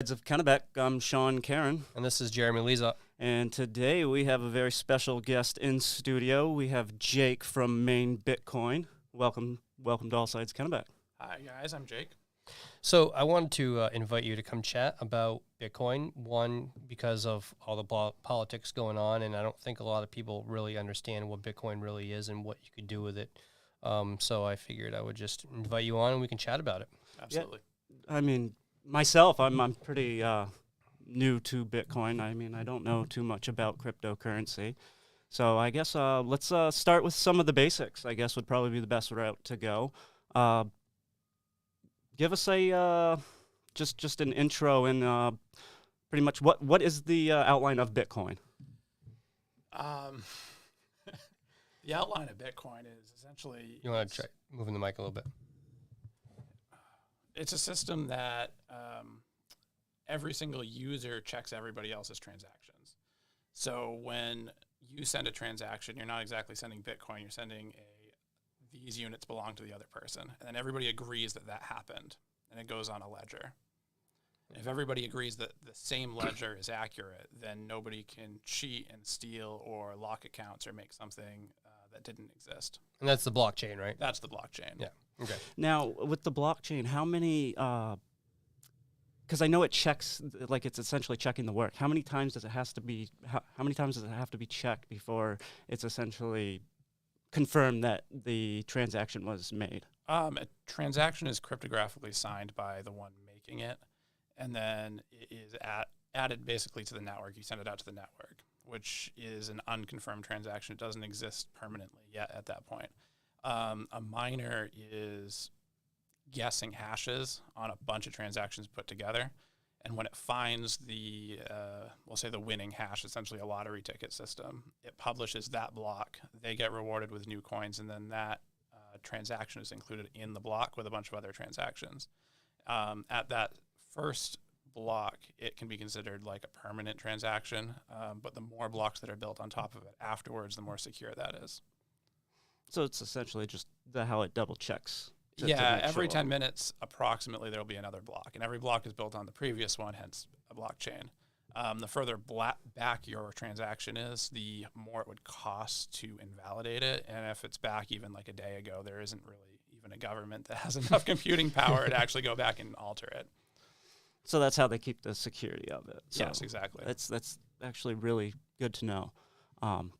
Of Kennebec, I'm Sean Karen, And this is Jeremy Leza. and today we have a very special guest in studio. We have Jake from Maine Bitcoin. Welcome to All Sides Kennebec. Hi guys, I'm Jake. So I wanted to invite you to come chat about Bitcoin. One, because of all the politics going on, and I don't think a lot of people really understand what Bitcoin really is and what you could do with it. So I figured I would just invite you on and we can chat about it. Absolutely. Yeah, I mean, myself, I'm pretty new to Bitcoin. I mean, I don't know too much about cryptocurrency. So I guess let's start with some of the basics, I guess would probably be the best route to go. Give us a just an intro and pretty much what is the outline of Bitcoin? The outline of Bitcoin is essentially... You want to try moving the mic a little bit? It's a system that every single user checks everybody else's transactions. So when you send a transaction, you're not exactly sending Bitcoin, you're sending these units belong to the other person. And then everybody agrees that that happened, and it goes on a ledger. If everybody agrees that the same ledger is accurate, then nobody can cheat and steal or lock accounts or make something that didn't exist. And that's the blockchain, right? That's the blockchain. Yeah. Okay. Now, with the blockchain, how many, because I know it checks, like it's essentially checking the work. How many times does it has to be, how many times does it have to be checked before it's essentially confirmed that the transaction was made? A transaction is cryptographically signed by the one making it, and then it is added basically to the network. You send it out to the network, which is an unconfirmed transaction. It doesn't exist permanently yet at that point. A miner is guessing hashes on a bunch of transactions put together, and when it finds the, we'll say the winning hash, essentially a lottery ticket system, it publishes that block. They get rewarded with new coins, and then that transaction is included in the block with a bunch of other transactions. At that first block, it can be considered like a permanent transaction, but the more blocks that are built on top of it afterwards, the more secure that is. So it's essentially just how it double checks. Yeah, every 10 minutes, approximately, there will be another block. And every block is built on the previous one, hence a blockchain. The further back your transaction is, the more it would cost to invalidate it. And if it's back even like a day ago, there isn't really even a government that has enough computing power to actually go back and alter it. So that's how they keep the security of it. So yes, exactly. That's actually really good to know. I'm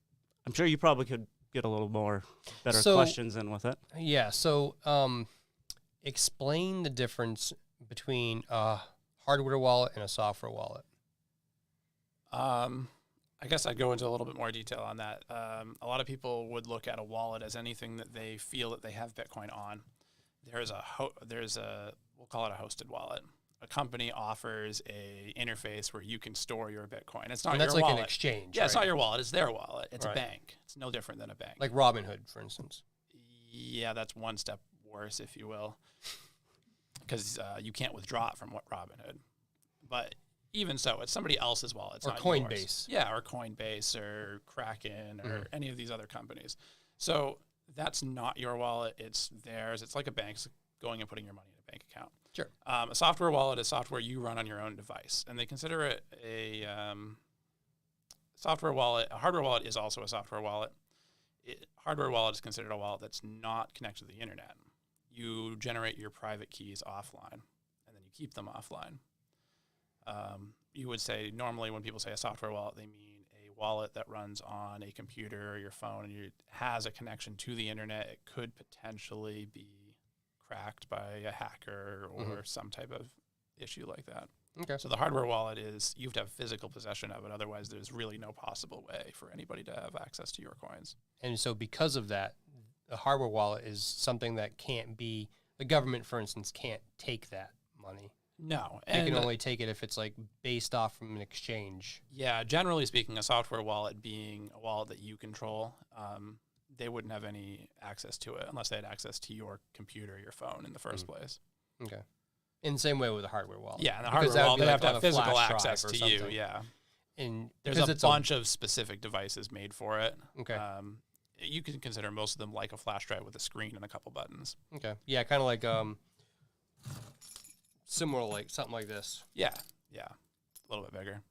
sure you probably could get a little more better questions in with it. Yeah. So explain the difference between a hardware wallet and a software wallet. I guess I'd go into a little bit more detail on that. A lot of people would look at a wallet as anything that they feel that they have Bitcoin on. There's a we'll call it a hosted wallet. A company offers a interface where you can store your Bitcoin. It's not your wallet. That's like an exchange. Yeah, right? it's not your wallet. It's their wallet. It's right. a bank. It's no different than a bank. Like Robinhood, for instance. Yeah, that's one step worse, if you will, because you can't withdraw it from Robinhood. But even so, it's somebody else's wallet. It's or not Coinbase. Yours. Yeah, or Coinbase or Kraken or any of these other companies. So that's not your wallet. It's theirs. It's like a bank going and putting your money in a bank account. Sure. A software wallet is software you run on your own device, and they consider it a software wallet. A hardware wallet is also a software wallet. Hardware wallet is considered a wallet that's not connected to the internet. You generate your private keys offline, and then you keep them offline. You would say, normally when people say a software wallet, they mean a wallet that runs on a computer or your phone and has a connection to the internet. It could potentially be cracked by a hacker or some type of issue like that. Okay. So the hardware wallet is, you have to have physical possession of it. Otherwise, there's really no possible way for anybody to have access to your coins. And so because of that, the hardware wallet is something that can't be, the government, for instance, can't take that money. No. They can only take it if it's like based off from an exchange. Yeah, generally speaking, a software wallet being a wallet that you control, they wouldn't have any access to it unless they had access to your computer or your phone in the first place. Okay. In the same way with a hardware wallet. Yeah, and the hardware wallet, they have to have physical access to you, yeah. And there's a bunch of specific devices made for it. Okay. You can consider most of them like a flash drive with a screen and a couple buttons. Okay. Yeah, kind of like similar, like something like this. Yeah. Yeah, a little bit bigger.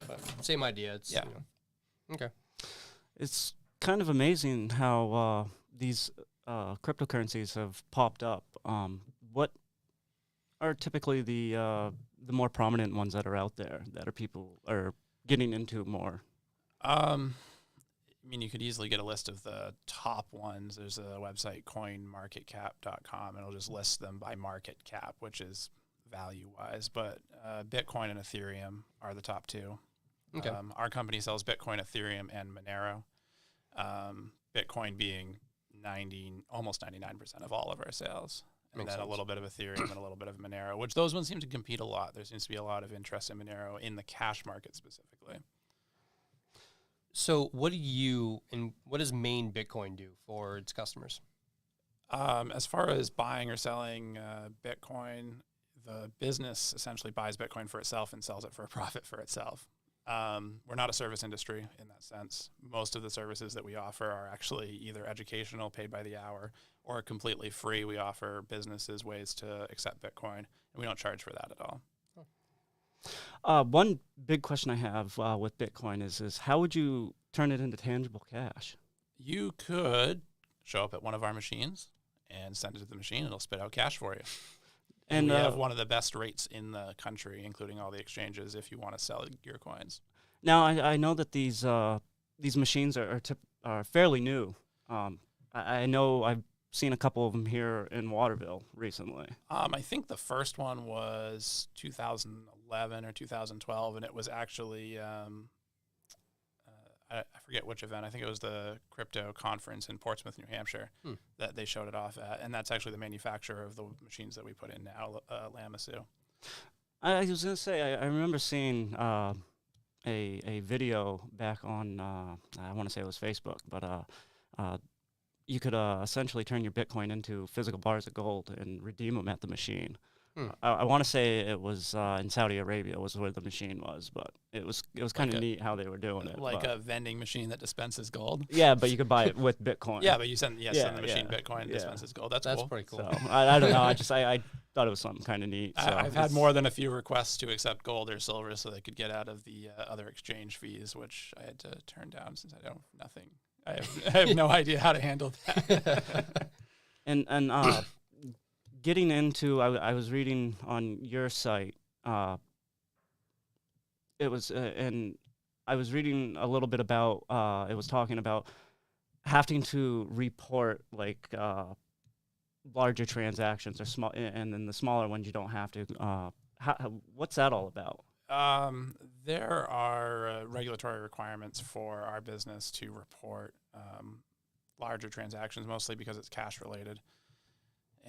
But same idea. It's Yeah. Okay. It's kind of amazing how these cryptocurrencies have popped up. What are typically the more prominent ones that are out there that are people are getting into more? I mean, you could easily get a list of the top ones. There's a website, coinmarketcap.com, and it'll just list them by market cap, which is value-wise. But Bitcoin and Ethereum are the top two. Okay. Our company sells Bitcoin, Ethereum, and Monero. Bitcoin being almost 99% of all of our sales. And Makes then sense. a little bit of Ethereum and a little bit of Monero, which those ones seem to compete a lot. There seems to be a lot of interest in Monero in the cash market specifically. So what does Maine Bitcoin do for its customers? As far as buying or selling Bitcoin, the business essentially buys Bitcoin for itself and sells it for a profit for itself. We're not a service industry in that sense. Most of the services that we offer are actually either educational, paid by the hour, or completely free. We offer businesses ways to accept Bitcoin, and we don't charge for that at all. One big question I have with Bitcoin is how would you turn it into tangible cash? You could show up at one of our machines and send it to the machine. It'll spit out cash for you. And we have one of the best rates in the country, including all the exchanges, if you want to sell your coins. Now, I know that these machines are fairly new. I know I've seen a couple of them here in Waterville recently. I think the first one was 2011 or 2012, and it was actually I forget which event. I think it was the crypto conference in Portsmouth, New Hampshire, that they showed it off at. And that's actually the manufacturer of the machines that we put in now, Lamasu. I was going to say, I remember seeing a video back on, I want to say it was Facebook, but you could essentially turn your Bitcoin into physical bars of gold and redeem them at the machine. I want to say it was in Saudi Arabia was where the machine was, but it was kind of neat how they were doing it. Like a vending machine that dispenses gold? Yeah, but you could buy it with Bitcoin. Yeah, but you send the machine Bitcoin and dispenses gold. That's cool. Pretty cool. So, I don't know. I thought it was something kind of neat. So I've had more than a few requests to accept gold or silver so they could get out of the other exchange fees, which I had to turn down since I have no idea how to handle that. And getting into, I was reading on your site, it was, and I was reading a little bit about, it was talking about having to report like larger transactions or small, and then the smaller ones you don't have to. What's that all about? There are regulatory requirements for our business to report larger transactions, mostly because it's cash related.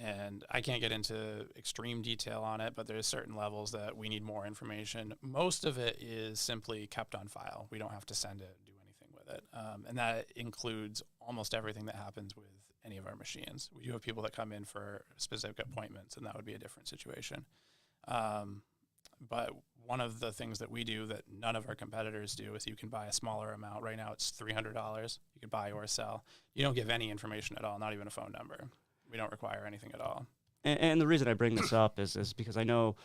And I can't get into extreme detail on it, but there's certain levels that we need more information. Most of it is simply kept on file. We don't have to send it, do anything with it. And that includes almost everything that happens with any of our machines. We do have people that come in for specific appointments, and that would be a different situation. But one of the things that we do that none of our competitors do is you can buy a smaller amount. Right now it's $300. You could buy or sell. You don't give any information at all, not even a phone number. We don't require anything at all. And the reason I bring this up is because I know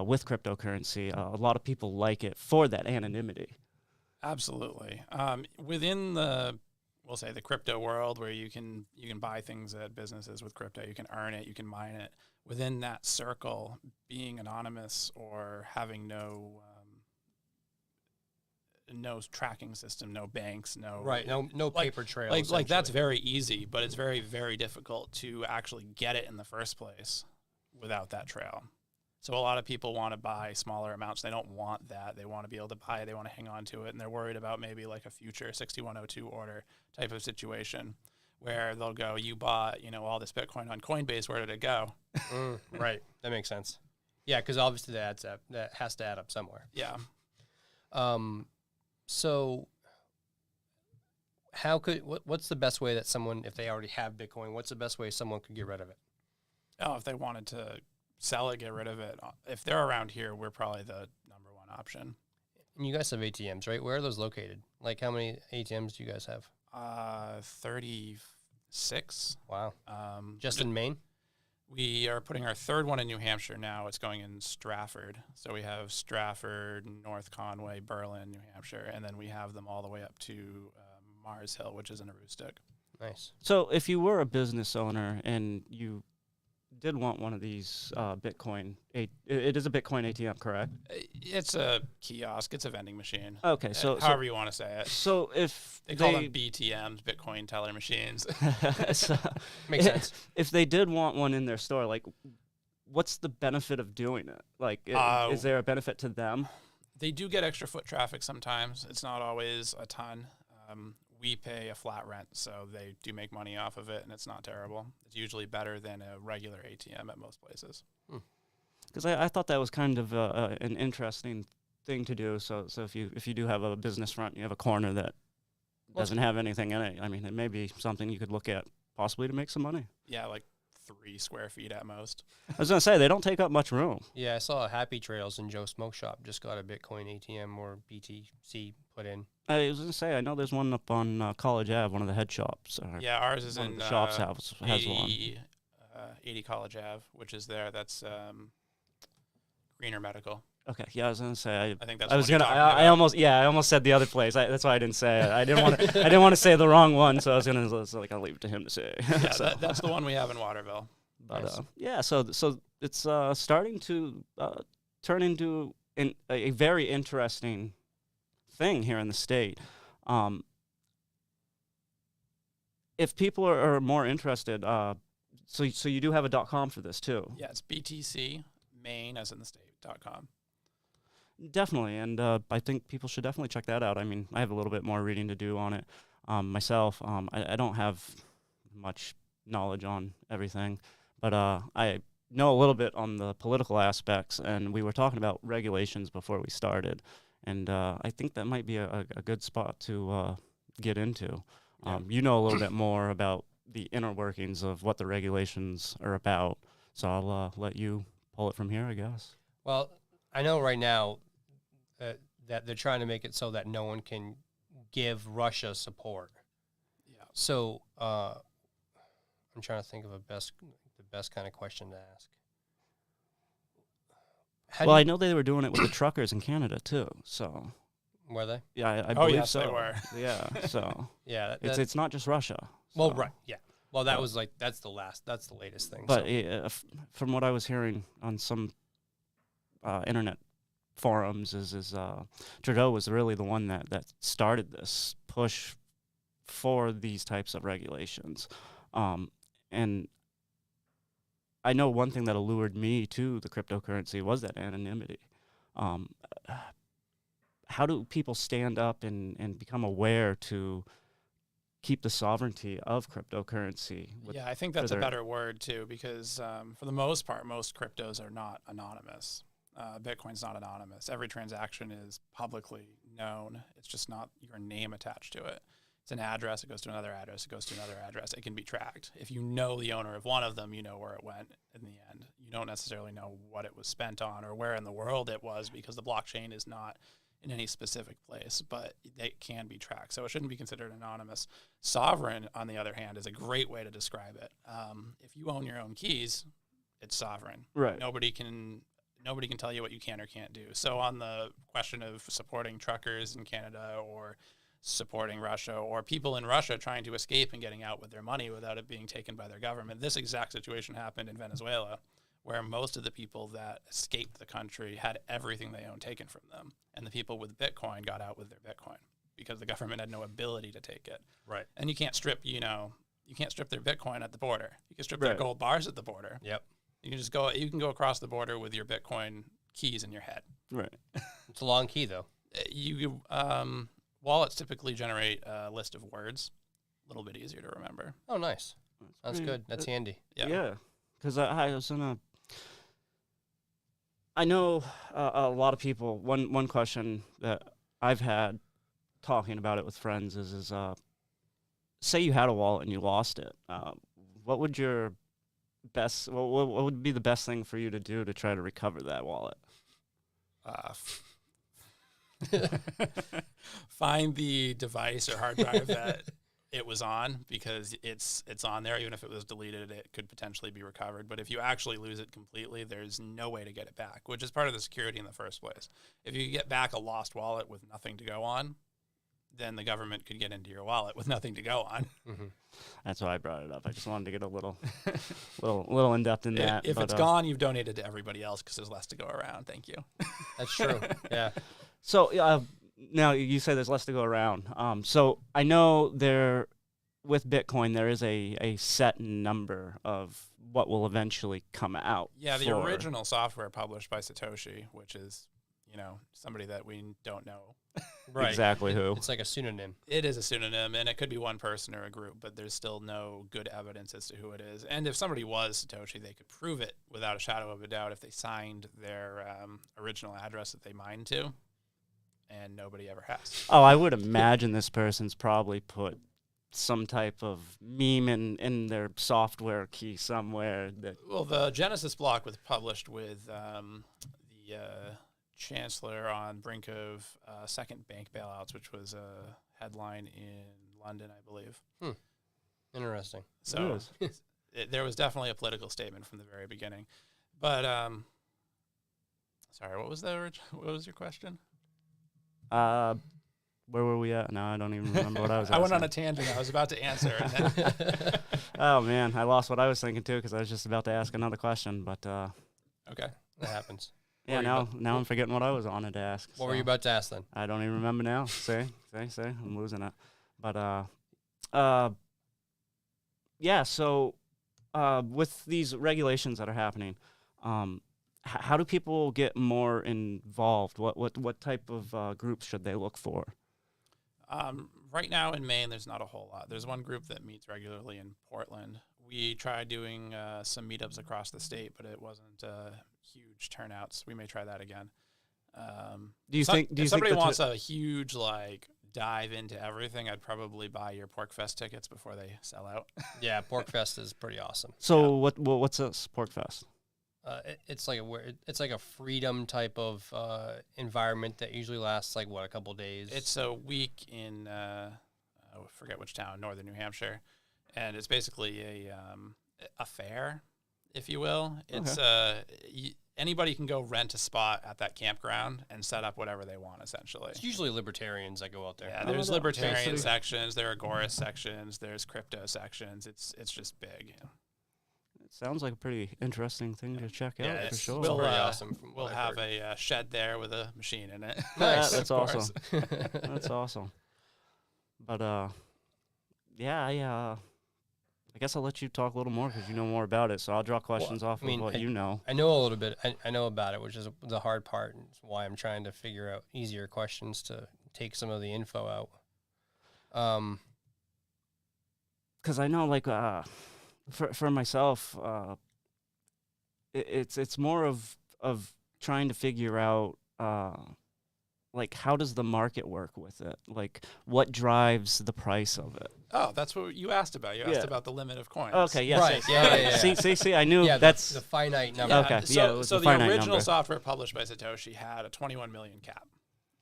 with cryptocurrency, a lot of people like it for that anonymity. Absolutely. Within we'll say the crypto world, where you can buy things at businesses with crypto, you can earn it, you can mine it. Within that circle, being anonymous or having no tracking system, no banks, no paper trails. Like that's very easy, but it's very, very difficult to actually get it in the first place without that trail. So a lot of people want to buy smaller amounts. They don't want that. They want to be able to buy it. They want to hang on to it, and they're worried about maybe like a future 6102 order type of situation where they'll go, you bought, all this Bitcoin on Coinbase. Where did it go? Right. That makes sense. Yeah, because obviously that has to add up somewhere. Yeah. So what's the best way that someone, if they already have Bitcoin, what's the best way someone could get rid of it? Oh, if they wanted to sell it, get rid of it. If they're around here, we're probably the number one option. And you guys have ATMs, right? Where are those located? Like how many ATMs do you guys have? 36. Wow. Just in Maine? We are putting our third one in New Hampshire now. It's going in Stratford. So we have Stratford, North Conway, Berlin, New Hampshire, and then we have them all the way up to Mars Hill, which is in Aroostook. Nice. So if you were a business owner and you did want one of these Bitcoin, it is a Bitcoin ATM, correct? It's a kiosk. It's a vending machine. Okay, so however you want to say it. So if They call them BTMs, Bitcoin teller machines. so Makes sense. If they did want one in their store, like, what's the benefit of doing it? Like, is there a benefit to them? They do get extra foot traffic sometimes. It's not always a ton. We pay a flat rent, so they do make money off of it, and it's not terrible. It's usually better than a regular ATM at most places. Because I thought that was kind of an interesting thing to do. So if you do have a business front, you have a corner that doesn't have anything in it. I mean, it may be something you could look at possibly to make some money. Yeah, like 3 square feet at most. I was gonna say they don't take up much room. Yeah, I saw Happy Trails in Joe's Smoke Shop just got a Bitcoin ATM or BTC put in. I was gonna say I know there's one up on College Ave, one of the head shops. Yeah, ours is one in of the shops has 80, one. 80 College Ave, which is there. That's Greener Medical. Okay, yeah, I was gonna say I think that's. I was what you're gonna. talking I about. almost said the other place. That's why I didn't say it. I didn't want to. I didn't want to say the wrong one, so I was gonna. I'll leave it to him to say. Yeah, So, that's the one we have in Waterville. but Nice. yeah, so it's starting to turn into a very interesting thing here in the state. If people are more interested, so you do have a .com for this too. Yeah, it's BTC Maine as in the state.com. Definitely, and I think people should definitely check that out. I mean, I have a little bit more reading to do on it myself. I don't have much knowledge on everything, but I know a little bit on the political aspects, and we were talking about regulations before we started, and I think that might be a good spot to get into. Yeah. You know a little bit more about the inner workings of what the regulations are about, so I'll let you pull it from here, I guess. Well, I know right now that they're trying to make it so that no one can give Russia support. Yeah. So I'm trying to think of the best kind of question to ask. I know they were doing it with the truckers in Canada too. So Were they? yeah, I believe yes, so. they were. Yeah, so Yeah. it's not just Russia. well, so. right. Yeah. Well, that Yeah. was like that's the latest thing. But so. from what I was hearing on some internet forums, is Trudeau was really the one that started this push for these types of regulations, and I know one thing that allured me to the cryptocurrency was that anonymity. How do people stand up and become aware to keep the sovereignty of cryptocurrency? Yeah, I think that's a their- better word too, because for the most part, most cryptos are not anonymous. Bitcoin's not anonymous. Every transaction is publicly known. It's just not your name attached to it. It's an address. It goes to another address. It goes to another address. It can be tracked. If you know the owner of one of them, you know where it went in the end. You don't necessarily know what it was spent on or where in the world it was, because the blockchain is not in any specific place, but it can be tracked. So it shouldn't be considered anonymous. Sovereign, on the other hand, is a great way to describe it. If you own your own keys, it's sovereign. Right. Nobody can tell you what you can or can't do. So on the question of supporting truckers in Canada or supporting Russia or people in Russia trying to escape and getting out with their money without it being taken by their government, this exact situation happened in Venezuela, where most of the people that escaped the country had everything they owned taken from them. And the people with Bitcoin got out with their Bitcoin because the government had no ability to take it. Right. And you can't strip their Bitcoin at the border. You can strip their Right. gold bars at the border. Yep. You can go across the border with your Bitcoin keys in your head. Right. It's a long key though. Wallets typically generate a list of words, a little bit easier to remember. Oh, nice. That's good. That's handy. Yeah. Because I was in a. I know a lot of people. One question that I've had talking about it with friends is say you had a wallet and you lost it. What would your best? What would be the best thing for you to do to try to recover that wallet? Find the device or hard drive that it was on, because it's on there. Even if it was deleted, it could potentially be recovered. But if you actually lose it completely, there's no way to get it back, which is part of the security in the first place. If you get back a lost wallet with nothing to go on, then the government could get into your wallet with nothing to go on. Mm-hmm. That's why I brought it up. I just wanted to get a little little in depth in that. If it's gone, you've donated to everybody else because there's less to go around. Thank you. That's true. Yeah. So now you say there's less to go around. So I know with Bitcoin there is a set number of what will eventually come out. Yeah, the original software published by Satoshi, which is, somebody that we don't know. Right. Exactly who. It's like a pseudonym. It is a pseudonym, and it could be one person or a group, but there's still no good evidence as to who it is. And if somebody was Satoshi, they could prove it without a shadow of a doubt if they signed their original address that they mined to, and nobody ever has. Oh, I would imagine this person's probably put some type of meme in their software key somewhere. Well, the Genesis block was published with the chancellor on brink of second bank bailouts, which was a headline in London, I believe. Interesting. So there was definitely a political statement from the very beginning. But sorry, what was your question? Where were we at? No, I don't even remember what I was asking. I went on a tangent. I was about to answer. And then Oh, man, I lost what I was thinking, too, because I was just about to ask another question. But okay, that happens. yeah, now I'm forgetting what I was on to ask. What were you about to ask then? I don't even remember now. See, I'm losing it. But yeah. So with these regulations that are happening, how do people get more involved? What type of groups should they look for? Right now in Maine, there's not a whole lot. There's one group that meets regularly in Portland. We tried doing some meetups across the state, but it wasn't huge turnouts. We may try that again. Do you think if somebody wants a huge dive into everything, I'd probably buy your PorcFest tickets before they sell out. Yeah, PorcFest is pretty awesome. So what's this PorcFest? It's like a freedom type of environment that usually lasts a couple days. It's a week in I forget which town, northern New Hampshire, and it's basically a fair, if you will. It's anybody can go rent a spot at that campground and set up whatever they want, essentially. It's usually libertarians that go out there. Yeah, there's libertarian sections, there are agorist sections, there's crypto sections. It's just big. It sounds like a pretty interesting thing to check out, for sure. It's pretty awesome. We'll have a shed there with a machine in it. Nice. That's awesome. That's awesome. But yeah, I guess I'll let you talk a little more because you know more about it. So I'll draw questions off of what you know. I know a little bit. I know about it, which is the hard part, and it's why I'm trying to figure out easier questions to take some of the info out. Because I know, for myself, it's more of trying to figure out how does the market work with it? What drives the price of it? Oh, that's what you asked about. You asked about the limit of coins. Okay, yes. Right. Yes. Yeah. See, I knew that's the finite number. Yeah, okay. So the original software published by Satoshi had a 21 million cap,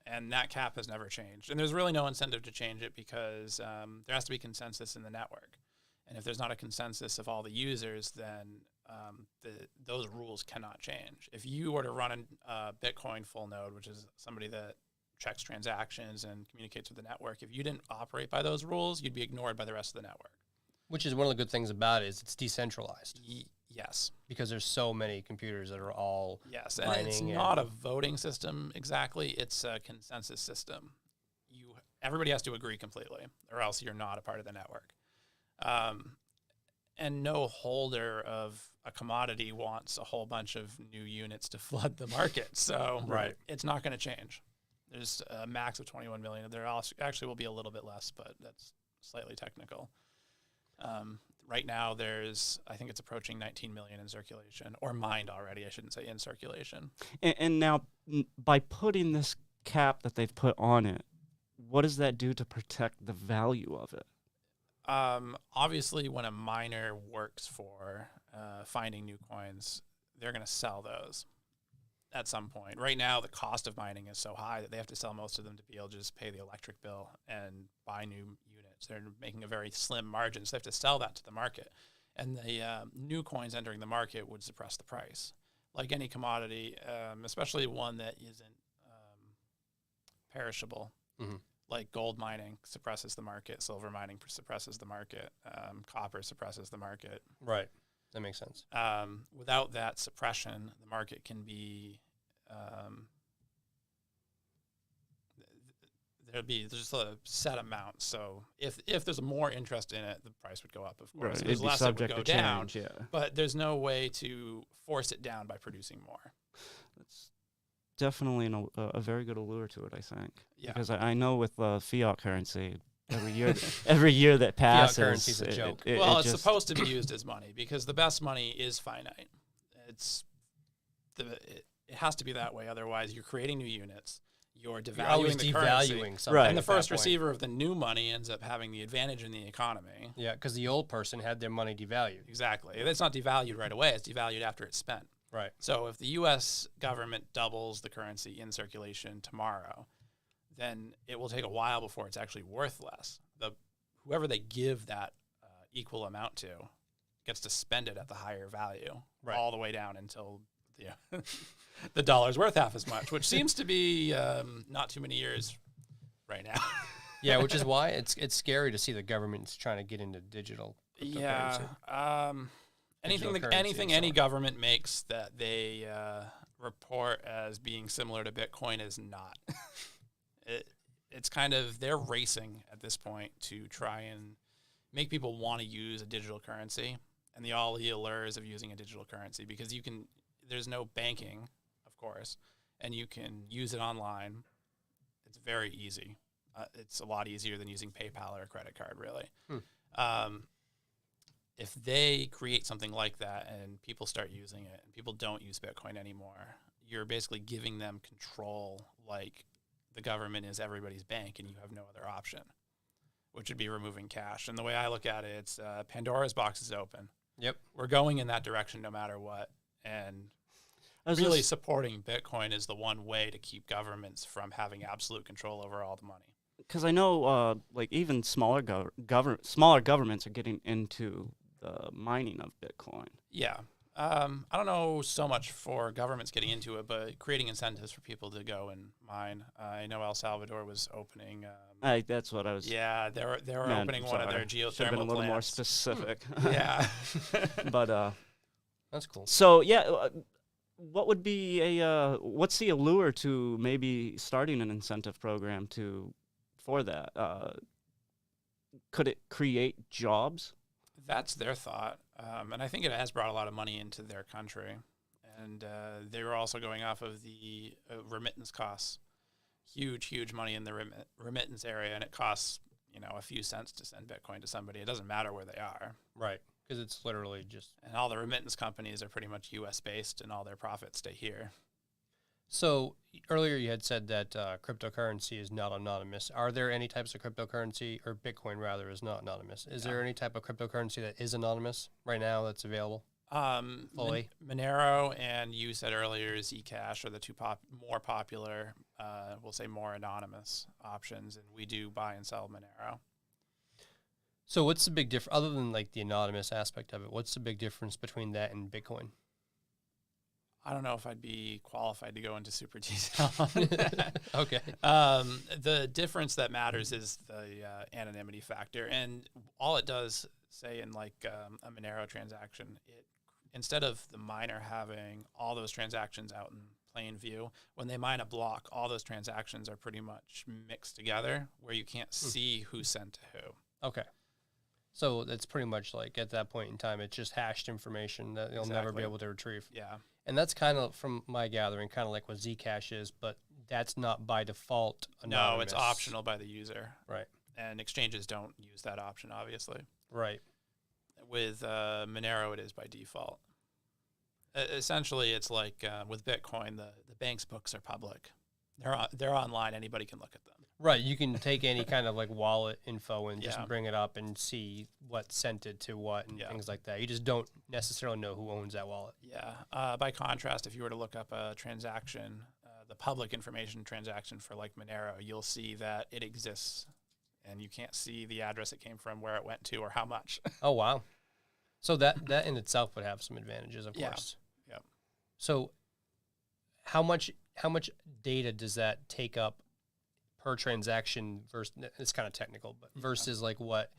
and that cap has never changed. And there's really no incentive to change it because there has to be consensus in the network. And if there's not a consensus of all the users, then those rules cannot change. If you were to run a Bitcoin full node, which is somebody that checks transactions and communicates with the network, if you didn't operate by those rules, you'd be ignored by the rest of the network. Which is one of the good things about it is it's decentralized. Yes. Because there's so many computers that are all Yes, and it's not a voting system exactly. It's a consensus system. Everybody has to agree completely, or else you're not a part of the network. And no holder of a commodity wants a whole bunch of new units to flood the market. So it's not going to change. There's a max of 21 million. There actually will be a little bit less, but that's slightly technical. Right now, I think it's approaching 19 million in circulation, or mined already. I shouldn't say in circulation. And now, by putting this cap that they've put on it, what does that do to protect the value of it? Obviously, when a miner works for finding new coins, they're going to sell those at some point. Right now, the cost of mining is so high that they have to sell most of them to be able to just pay the electric bill and buy new units. units. They're making a very slim margin, so they have to sell that to the market. And the new coins entering the market would suppress the price. Like any commodity, especially one that isn't perishable, like gold mining suppresses the market, silver mining suppresses the market, copper suppresses the market. Right. That makes sense. Without that suppression, the market can be there'd be just a set amount. So if there's more interest in it, the price would go up, of course. Right. If there's It'd be less, it would subject go to down. change, yeah. But there's no way to force it down by producing more. That's definitely a very good allure to it, I think. Yeah. Because I know with fiat currency, every year that passes, Fiat currency's a joke. Well, it's supposed to be used as money because the best money is finite. It has to be that way. Otherwise, you're creating new units. You're always devaluing the currency. devaluing something. Right. And the at that first point. receiver of the new money ends up having the advantage in the economy. Yeah, because the old person had their money devalued. Exactly. It's not devalued right away. It's devalued after it's spent. Right. So if the U.S. government doubles the currency in circulation tomorrow, then it will take a while before it's actually worth less. Whoever they give that equal amount to gets to spend it at the higher value, Right. all the way down until the dollar's worth half as much, which seems to be not too many years right now. Yeah, which is why it's scary to see the government's trying to get into digital Yeah. cryptocurrency. Anything any government makes that they report as being similar to Bitcoin is not. It's kind of, they're racing at this point to try and make people want to use a digital currency, and all the allures of using a digital currency, because there's no banking, of course, and you can use it online. It's very easy. It's a lot easier than using PayPal or a credit card, really. If they create something like that and people start using it and people don't use Bitcoin anymore, you're basically giving them control, like the government is everybody's bank and you have no other option, which would be removing cash. And the way I look at it, it's Pandora's box is open. Yep. We're going in that direction no matter what. And really supporting Bitcoin is the one way to keep governments from having absolute control over all the money. Because I know, like even smaller governments are getting into the mining of Bitcoin. Yeah. I don't know so much for governments getting into it, but creating incentives for people to go and mine. I know El Salvador was opening. That's what I was. Yeah, they were opening one of their geothermal Should have been a little more plants. specific. Yeah. But That's cool. so yeah, what would be what's the allure to maybe starting an incentive program for that? Could it create jobs? That's their thought. And I think it has brought a lot of money into their country. And they were also going off of the remittance costs. Huge money in the remittance area. And it costs, a few cents to send Bitcoin to somebody. It doesn't matter where they are. Right. Because it's literally just... And all the remittance companies are pretty much U.S. based and all their profits stay here. So earlier you had said that cryptocurrency is not anonymous. Are there any types of cryptocurrency, or Bitcoin rather, is not anonymous? Is there any type of cryptocurrency that is anonymous right now that's available? Fully? Monero and you said earlier Zcash are the two more popular, we'll say more anonymous options, and we do buy and sell Monero. So what's the big difference, other than like the anonymous aspect of it, what's the big difference between that and Bitcoin? I don't know if I'd be qualified to go into super detail on that. Okay. The difference that matters is the anonymity factor. And all it does, say in like a Monero transaction, instead of the miner having all those transactions out in plain view, when they mine a block, all those transactions are pretty much mixed together where you can't see who sent to who. Okay. So that's pretty much like at that point in time, it's just hashed information that you'll never be able to retrieve. Yeah. And that's kind of, from my gathering, kind of like what Zcash is, but that's not by default anonymous. No, it's optional by the user. Right. And exchanges don't use that option, obviously. Right. With Monero, it is by default. Essentially, it's like with Bitcoin, the bank's books are public. They're online. Anybody can look at them. Right. You can take any kind of like wallet info and just Yeah. bring it up and see what sent it to what and things like that. You just don't necessarily know who owns that wallet. Yeah. By contrast, if you were to look up a transaction, the public information transaction for like Monero, you'll see that it exists and you can't see the address it came from, where it went to, or how much. Oh, wow. So that in itself would have some advantages, of Yeah. course. Yep. So how much data does that take up per transaction versus, it's kind of technical, but versus like what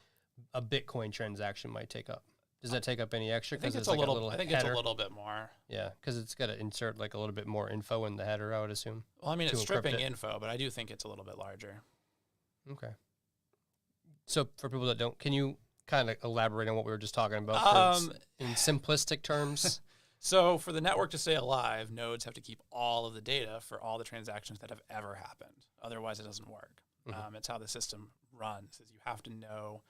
a Bitcoin transaction might take up? Does that take up any extra? I think it's like a little. I think it's a header? little bit more. Yeah, because it's got to insert like a little bit more info in the header, I would assume. Well, I mean, To it's encrypt stripping it. info, but I do think it's a little bit larger. Okay. So for people that don't, can you kind of elaborate on what we were just talking about in simplistic terms? So for the network to stay alive, nodes have to keep all of the data for all the transactions that have ever happened. Otherwise, it doesn't work. It's how the system runs. Is you have to know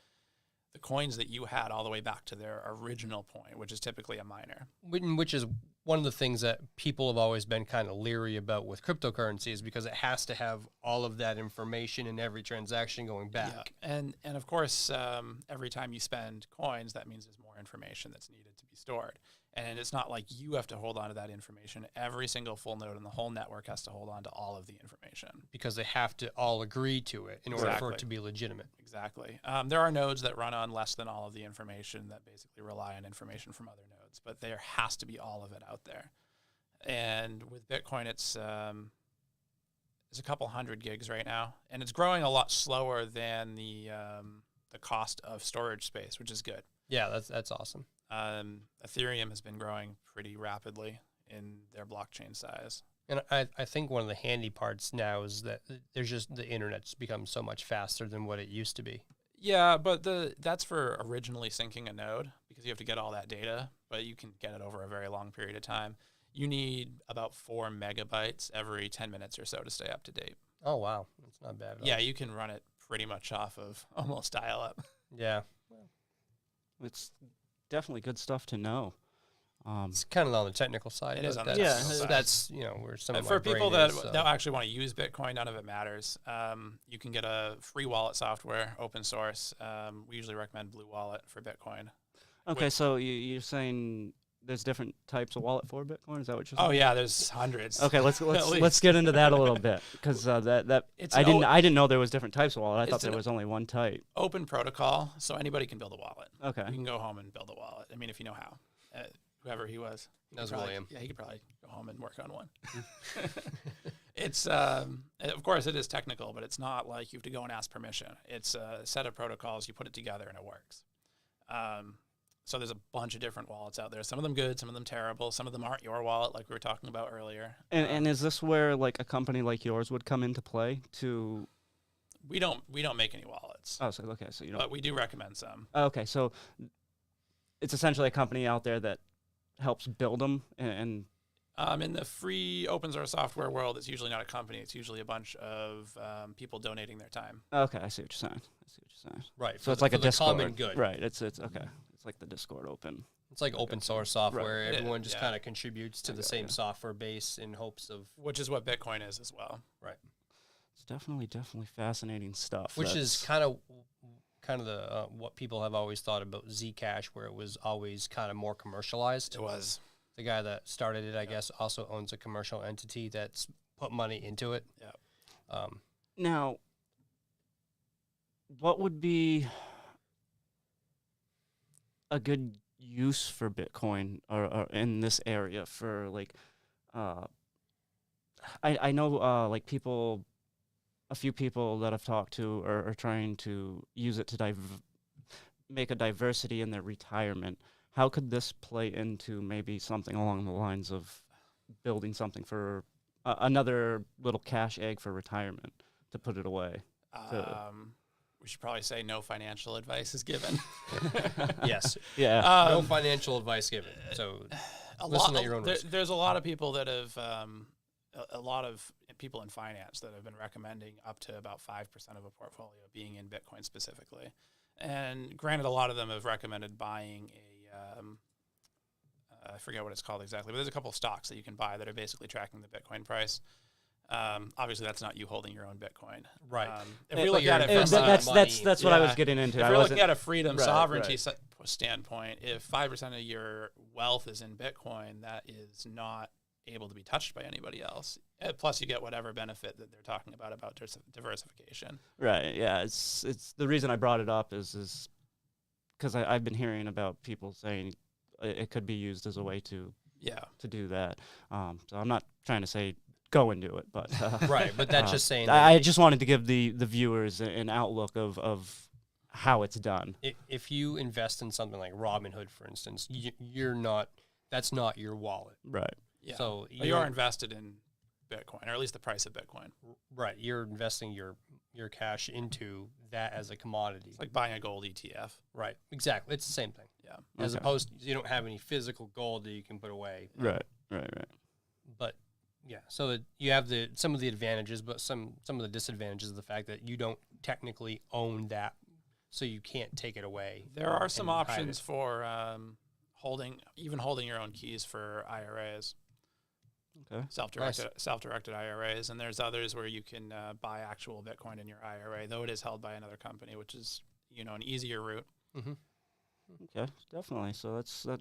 the coins that you had all the way back to their original point, which is typically a miner. Which is one of the things that people have always been kind of leery about with cryptocurrency, is because it has to have all of that information in every transaction going back. Yeah. And of course, every time you spend coins, that means there's more information that's needed to be stored. And it's not like you have to hold on to that information. Every single full node in the whole network has to hold on to all of the information. Because they have to all agree to it in order for Exactly. it to be legitimate. Exactly. There are nodes that run on less than all of the information, that basically rely on information from other nodes, but there has to be all of it out there. And with Bitcoin, it's a couple hundred gigs right now, and it's growing a lot slower than the cost of storage space, which is good. Yeah, that's awesome. Ethereum has been growing pretty rapidly in their blockchain size. And I think one of the handy parts now is that there's just the internet's become so much faster than what it used to be. Yeah, but that's for originally syncing a node, because you have to get all that data, but you can get it over a very long period of time. You need about 4 megabytes every 10 minutes or so to stay up to date. Oh, wow. That's not bad at all. Yeah, you can run it pretty much off of almost dial-up. Yeah. It's definitely good stuff to know. It's kind of on the technical side. It is but on the that's- technical side. That's, where some of my For people brain that, is, so. that actually want to use Bitcoin, none of it matters. You can get a free wallet software, open source. We usually recommend Blue Wallet for Bitcoin. Okay, so you're saying there's different types of wallet for Bitcoin? Is that what you're saying? Oh yeah, there's hundreds. Okay, let's least. get into that a little bit, because It's I an I didn't know there was different types of wallet. I It's thought there an was only one type. open protocol, so anybody can build a wallet. Okay. You can go home and build a wallet. I mean, if you know how. Whoever he was. That was probably, William. Yeah, he could probably go home and work on one. It's, of course, it is technical, but it's not like you have to go and ask permission. It's a set of protocols. You put it together and it works. So there's a bunch of different wallets out there. Some of them good, some of them terrible. Some of them aren't your wallet, like we were talking about earlier. And is this where like a company like yours would come into play to? We don't make any wallets, Oh, so okay, so you don't. but we do recommend some. Okay, so it's essentially a company out there that helps build them and In the free open source software world, it's usually not a company. It's usually a bunch of people donating their time. okay, I see what you're saying. Right. So it's like a for the Discord. common good. Right. It's okay. It's like the Discord open. It's like open source software. Right. Everyone just Yeah. kind of contributes to the Okay, same yeah. software base in hopes of, Which is what Bitcoin is as well. right. It's definitely fascinating stuff. Which is kind of the what people have always thought about Zcash, where it was always kind of more commercialized. It was. The guy that started it, I guess, also owns a commercial entity that's put money into it. Yeah. Now, what would be a good use for Bitcoin or in this area for like, I know like people, a few people that I've talked to are trying to use it to make a diversity in their retirement. How could this play into maybe something along the lines of building something for another little cash egg for retirement to put it away? We should probably say no financial advice is given. Yes. Yeah. No financial advice given. So listen at your own risk. There's a lot of people that have, a lot of people in finance that have been recommending up to about 5% of a portfolio being in Bitcoin specifically. And granted, a lot of them have recommended buying I forget what it's called exactly, but there's a couple of stocks that you can buy that are basically tracking the Bitcoin price. Obviously, that's not you holding your own Bitcoin. Right. If we look at it from that's what I was getting into. If we're looking at a freedom Right, sovereignty standpoint, if 5% of your wealth is in Bitcoin, that is not able to be touched by anybody else. Plus, you get whatever benefit that they're talking about diversification. Right. Yeah. It's the reason I brought it up is because I've been hearing about people saying it could be used as a way to do that. So I'm not trying to say go and do it, but right. But that's just saying. I just wanted to give the viewers an outlook of how it's done. If you invest in something like Robinhood, for instance, you're not. That's not your wallet. Right. Yeah. So you're invested in Bitcoin, or at least the price of Bitcoin. Right. You're investing your cash into that as a commodity. It's like buying a gold ETF. Right. Exactly. It's the same thing. Yeah. As opposed to, you don't have any physical gold that you can put away. Right. But yeah, so you have some of the advantages, but some of the disadvantages of the fact that you don't technically own that, so you can't take it away. There are some options for holding your own keys for IRAs. Okay. Self-directed IRAs, and there's others where you can buy actual Bitcoin in your IRA, though it is held by another company, which is an easier route. Mm-hmm. Okay, definitely. So that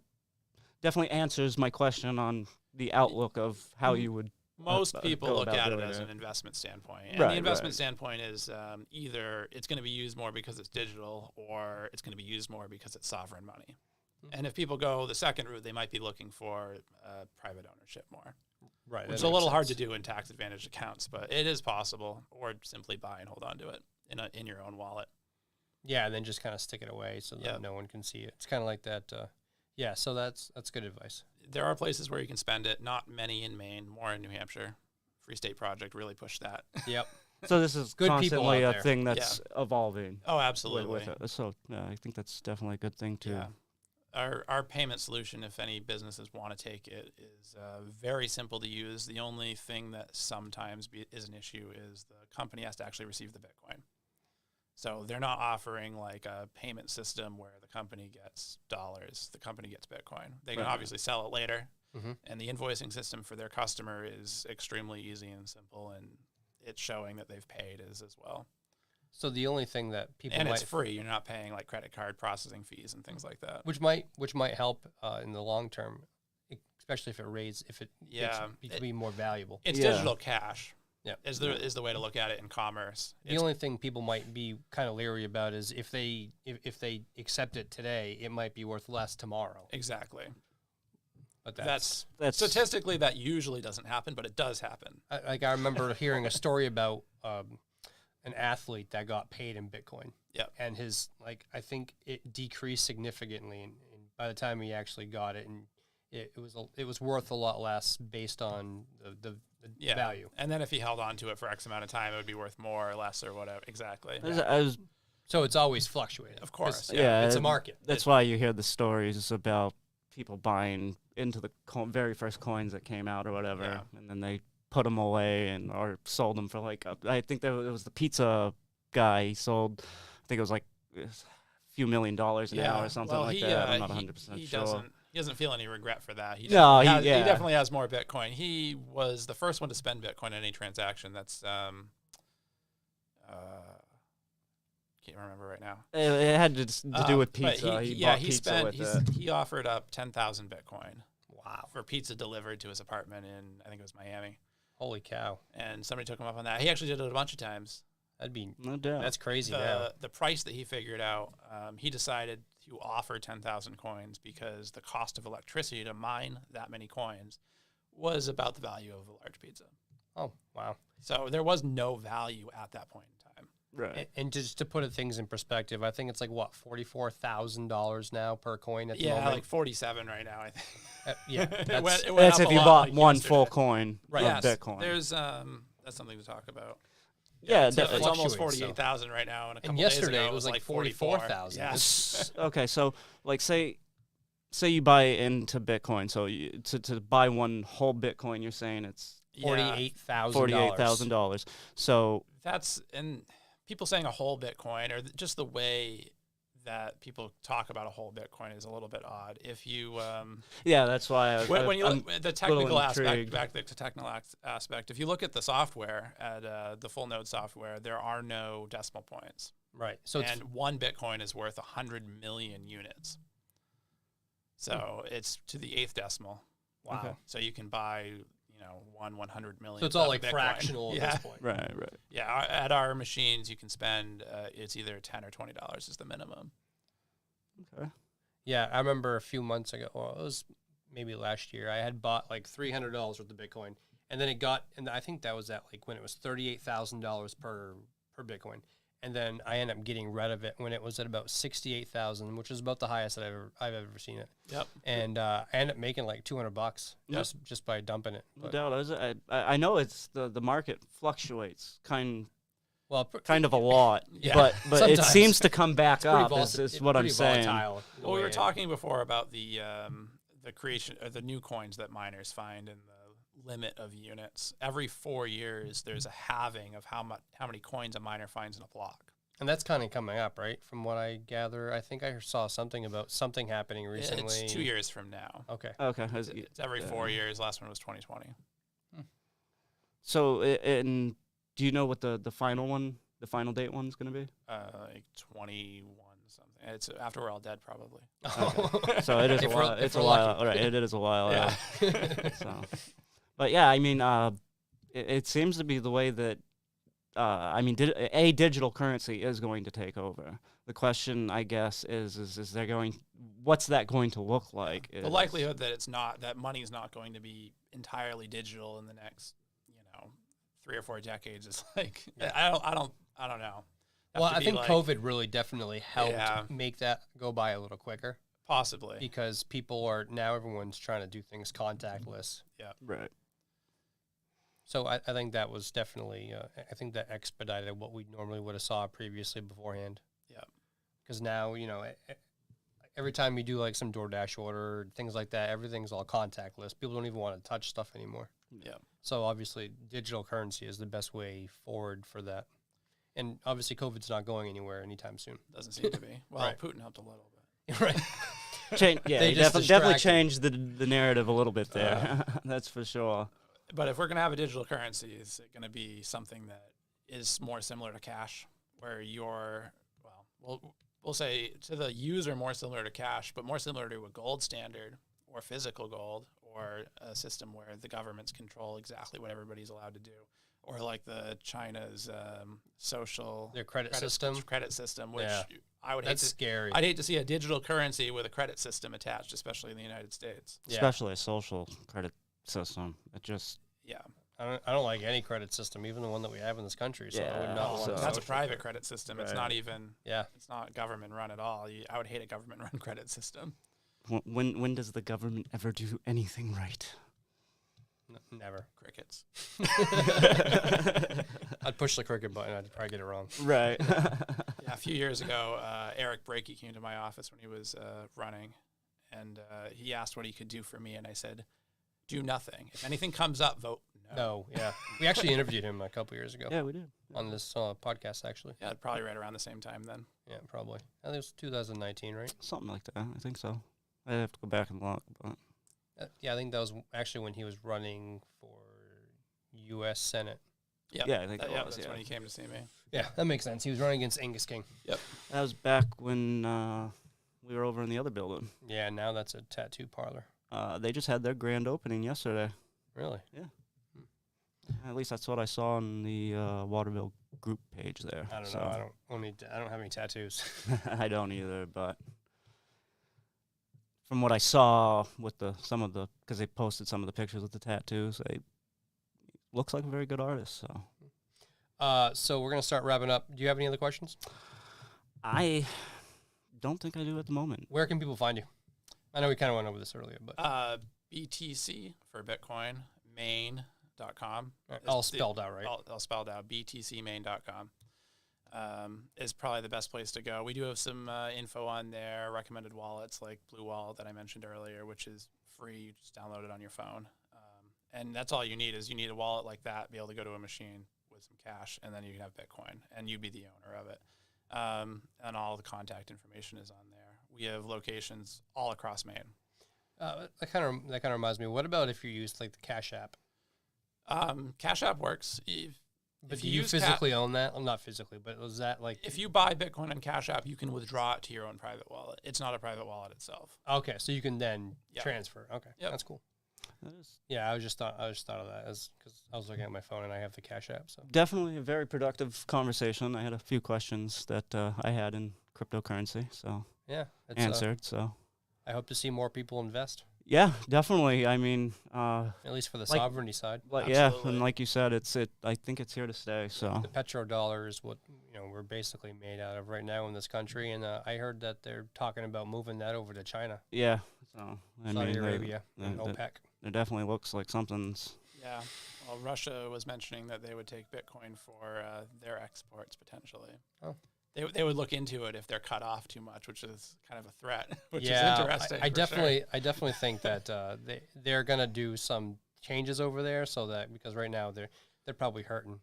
definitely answers my question on the outlook of how you would. Most people look at it as an investment standpoint, and the investment standpoint is either it's going to be used more because it's digital, or it's going to be used more because it's sovereign money. And if people go the second route, they might be looking for private ownership more. Right, which is a little hard to do in tax-advantaged accounts, but it is possible, or simply buy and hold on to it in your own wallet. Yeah, and then just kind of stick it away so that no one can see it. It's kind of like that. So that's good advice. There are places where you can spend it, not many in Maine, more in New Hampshire. Free State Project really pushed that. Yep. So this is good constantly people a thing that's evolving. Oh, absolutely. With it. So I think that's definitely a good thing too. Yeah. Our payment solution, if any businesses want to take it, is very simple to use. The only thing that sometimes is an issue is the company has to actually receive the Bitcoin. So they're not offering like a payment system where the company gets dollars, the company gets Bitcoin. They can obviously sell it later, and the invoicing system for their customer is extremely easy and simple, and it's showing that they've paid as well. So the only thing that people it's free. You're not paying like credit card processing fees and things like that. Which might help in the long term, especially if it gets to be more valuable. It's digital cash. Yeah, is the way to look at it in commerce. The only thing people might be kind of leery about is if they accept it today, it might be worth less tomorrow. Exactly. But that's statistically that usually doesn't happen, but it does happen. I remember hearing a story about an athlete that got paid in Bitcoin. Yeah. And I think it decreased significantly, and by the time he actually got it, and it was worth a lot less based on the value. And then if he held on to it for X amount of time, it would be worth more or less or whatever. Exactly. So it's always fluctuating. Of course. Yeah. It's a market. That's why you hear the stories about people buying into the very first coins that came out or whatever, and then they put them away or sold them for like, I think it was the pizza guy. He sold, I think it was like a few $1 million now or something like that. I'm not 100% sure. He doesn't feel any regret for that. He definitely has more Bitcoin. He was the first one to spend Bitcoin in any transaction. That's can't remember right now. It had to do with pizza. He offered up 10,000 Bitcoin. Wow. For pizza delivered to his apartment in, I think it was Miami. Holy cow. And somebody took him up on that. He actually did it a bunch of times. That'd be no doubt. That's crazy. Now the price that he figured out, he decided to offer 10,000 coins because the cost of electricity to mine that many coins was about the value of a large pizza. Oh, wow. So there was no value at that point in time. Right. And just to put things in perspective, I think it's like what, $44,000 now per coin at the moment. Yeah, like 47 right now, I think. Yeah, that's if you bought one full coin of Bitcoin. There's that's something to talk about. Yeah, it's almost 48,000 right now, and a couple yesterday days ago it was like 44,000. Yes. Okay, so like say you buy into Bitcoin, so to buy one whole Bitcoin, you're saying it's $48,000. So that's, and people saying a whole Bitcoin, or just the way that people talk about a whole Bitcoin is a little bit odd. If you, that's why when you look at the technical aspect, back to the technical aspect, if you look at the software, at the full node software, there are no decimal points. Right. So one Bitcoin is worth 100 million units. So it's to the 8th decimal. Wow. Okay. So you can buy 1/100 million. So it's all like fractional at this point. Right. Yeah, at our machines, you can spend it's either $10 or $20 is the minimum. Okay. Yeah, I remember a few months ago, well, it was maybe last year, I had bought like $300 worth of Bitcoin, and then and I think that was at like when it was $38,000 per Bitcoin, and then I ended up getting rid of it when it was at about 68,000, which is about the highest that I've ever seen it. Yep. And I ended up making like $200 just by dumping it. No doubt. I know it's the market fluctuates kind of a lot, but it sometimes. seems to come back up. Is what I'm saying. Volatile, Well, we were talking before about the creation of the new coins that miners find and the limit of units. Every 4 years, there's a halving of how many coins a miner finds in a block. And that's kind of coming up, right? From what I gather, I think I saw something about something happening recently. It's 2 years from now. Okay. It's every 4 years. Last one was 2020. So, and do you know what the final date one's going to be? Like 21 something. It's after we're all dead, probably. Okay. So it is a while. It's a while. All right. It is a while. Yeah. So, but yeah, I mean, it seems to be the way that. Digital currency is going to take over. The question, I guess, is there what's that going to look like? The likelihood that money is not going to be entirely digital in the next, 3 or 4 decades is like, I don't know. Well, I think COVID really definitely helped make that go by a little quicker. Possibly. Because everyone's trying to do things contactless. Yeah. Right. So I think that was definitely, I think that expedited what we normally would have saw previously beforehand. Yeah. Because now, every time you do like some DoorDash order, things like that, everything's all contactless. People don't even want to touch stuff anymore. Yeah. So obviously digital currency is the best way forward for that. And obviously COVID's not going anywhere anytime soon. Doesn't seem to be. Well, Right. Putin helped a little bit. Right. They definitely changed the narrative a little bit there. That's for sure. But if we're going to have a digital currency, is it going to be something that is more similar to cash, where we'll say to the user more similar to cash, but more similar to a gold standard or physical gold, or a system where the governments control exactly what everybody's allowed to do, or like the China's their credit system, which I would hate to, scary. I'd hate to see a digital currency with a credit system attached, especially in the United States. Especially a social credit system. It just I don't like any credit system, even the one that we have in this country. So I would not want that's a private credit system. Right. It's not even. Yeah. It's not government run at all. I would hate a government run credit system. When does the government ever do anything right? Never. Crickets. I'd push the cricket button. I'd probably get it wrong. Right. Yeah. A few years ago, Eric Brakey came to my office when he was running, and he asked what he could do for me, and I said, do nothing. If anything comes up, vote no. No, yeah. We actually interviewed him a couple years ago. Yeah, we did. On this podcast, actually. Yeah, probably right around the same time then. Yeah, probably. I think it was 2019, right? Something like that. I think so. I'd have to go back and look. But yeah, I think that was actually when he was running for U.S. Senate. Yep. Yeah, I think that's when he came to see me. Yeah, that makes sense. He was running against Angus King. Yep. That was back when we were over in the other building. Yeah, now that's a tattoo parlor. They just had their grand opening yesterday. Really? Yeah. At least that's what I saw on the Waterville group page there. I don't know. I don't have any tattoos. I don't either, but from what I saw with because they posted some of the pictures with the tattoos, looks like a very good artist. So we're gonna start wrapping up. Do you have any other questions? I don't think I do at the moment. Where can people find you? I know we kind of went over this earlier, but BTC for Bitcoin, Maine.com. All spelled out, right? All spelled out. BTCmaine.com is probably the best place to go. We do have some info on there, recommended wallets like Blue Wallet that I mentioned earlier, which is free. You just download it on your phone. And that's all you need is you need a wallet like that, be able to go to a machine with some cash, and then you can have Bitcoin, and you be the owner of it. And all the contact information is on there. We have locations all across Maine. That kind of reminds me. What about if you use like the Cash App? Cash App works. But do you physically own that? Well, not physically, but was that like... If you buy Bitcoin on Cash App, you can withdraw it to your own private wallet. It's not a private wallet itself. Okay, so you can then transfer. Okay, that's cool. That is Yeah, I just thought of that as because I was looking at my phone and I have the Cash App. So definitely a very productive conversation. I had a few questions that I had in cryptocurrency, so yeah, it's, answered. So I hope to see more people invest, yeah, definitely. I mean, at least for the Like- sovereignty side. yeah, Absolutely. and like you said, I think it's here to stay. So The petrodollar is what we're basically made out of right now in this country, and I heard that they're talking about moving that over to China, yeah, so I Saudi mean, Arabia, and they- OPEC. it definitely looks like something's. Yeah. Well, Russia was mentioning that they would take Bitcoin for their exports potentially. Oh. They would look into it if they're cut off too much, which is kind of a threat, which Yeah, is interesting. I for definitely think that they're gonna do some changes over there, so that because right now they're probably hurting.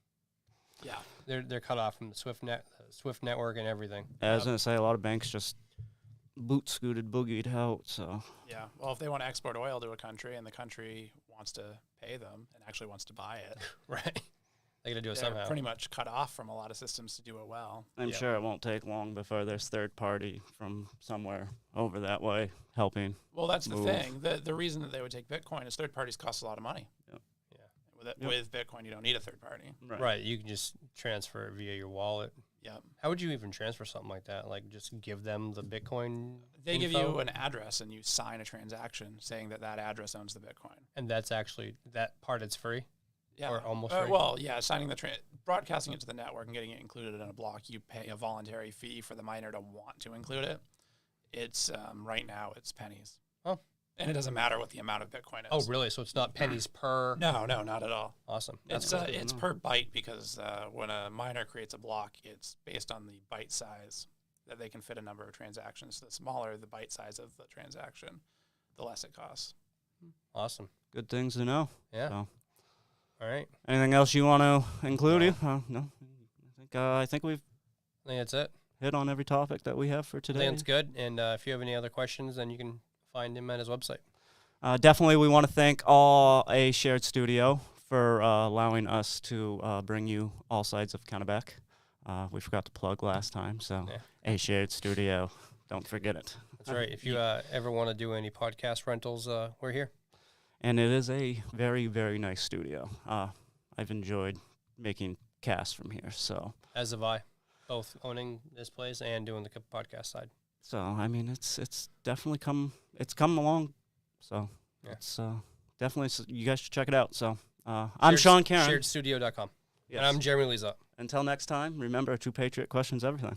Sure. Yeah. They're cut off from the Swift network and everything. I was gonna say a lot of banks just boogied out. So Yeah. Well, if they want to export oil to a country and the country wants to pay them and actually wants to buy it, Right. They got to do it they're somehow. pretty much cut off from a lot of systems to do it well. I'm Yep. sure it won't take long before there's third party from somewhere over that way helping. Well, that's the Move. thing. The reason that they would take Bitcoin is third parties cost a lot of money. Yep. Yeah. With Yep. with Bitcoin, you don't need a third party. Right. You can just transfer it via your wallet. Yeah. How would you even transfer something like that? Like just give them the Bitcoin They give info? you an address and you sign a transaction saying that that address owns the Bitcoin. And that's actually, that part is free? Yeah. Or almost free? Well, yeah, signing broadcasting it to the network and getting it included in a block, you pay a voluntary fee for the miner to want to include it. It's right now it's pennies. Oh. And it doesn't matter what the amount of Bitcoin is. Oh, really? So it's not pennies per? No, not at all. Awesome. It's cool to it's know. per byte because when a miner creates a block, it's based on the byte size that they can fit a number of transactions. The smaller the byte size of the transaction, the less it costs. Awesome. Good things to know. Yeah. So. All right. Anything else you want to include? No. I think we've I think that's it. hit on every topic that we have for I today. think it's good. And if you have any other questions, then you can find him at his website. Definitely, we want to thank all A Shared Studio for allowing us to bring you all sides of Kennebec. We forgot to plug last time, so Yeah. A Shared Studio, don't forget it. That's right. If you ever want to do any podcast rentals, we're here. And it is a very, very nice studio. I've enjoyed making casts from here, so As have I, both owning this place and doing the podcast side. I mean it's definitely come along. So Yeah. it's definitely you guys should check it out. So I'm Sean Karen. SharedStudio.com. Yes. And I'm Jeremy Leza. Until next time, remember, a true patriot questions everything.